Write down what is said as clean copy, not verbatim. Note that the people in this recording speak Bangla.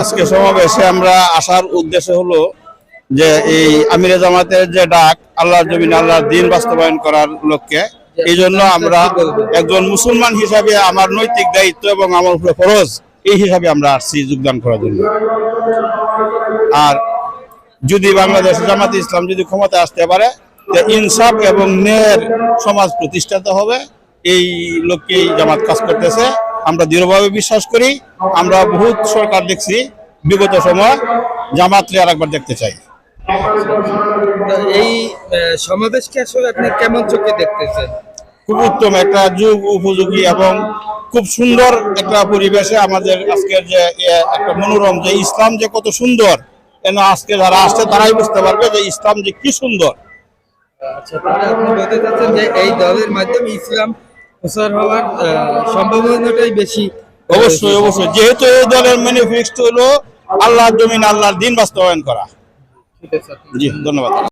আজকে সমাবেশে আমরা আসার উদ্দেশ্য হলো যে এই আমিরে জামাতের যে ডাক আল্লাহর জমিনে আল্লাহর দ্বীন বাস্তবায়ন করার লক্ষ্যে, এই জন্য আমরা একজন মুসলমান হিসাবে আমার নৈতিক দায়িত্ব এবং আমার উপরে ফরজ এই হিসাবে আমরা আসছি যোগদান করার জন্য। আর যদি বাংলাদেশ জামাতে ইসলাম যদি ক্ষমতা আসতে পারে, ইনসাফ এবং ন্যায়ের সমাজ প্রতিষ্ঠিত হবে, এই লক্ষ্যেই জামাত কাজ করতেছে। আমরা দৃঢ়ভাবে বিশ্বাস করি। আমরা বহুত সরকার দেখছি বিগত সময়, জামাতরে আরেকবার দেখতে চাই। এই সমাবেশকে আসলে আপনি কেমন চোখে দেখতেছেন? খুব উত্তম একটা যুগ উপযোগী এবং খুব সুন্দর একটা পরিবেশে আমাদের আজকের যে একটা মনোরম যে ইসলাম যে কত সুন্দর, কেন আজকে যারা আসছে তারাই বুঝতে পারবে যে ইসলাম যে কি সুন্দর। আচ্ছা, তাহলে আপনি বলতে চাচ্ছেন যে এই দলের মাধ্যমে ইসলাম প্রচার হওয়ার সম্ভাবনাটাই বেশি? অবশ্যই অবশ্যই, যেহেতু এই দলের ম্যানিফেস্টো হলো আল্লাহর জমিন আল্লাহর দ্বীন বাস্তবায়ন করা। ঠিক আছে, জি, ধন্যবাদ।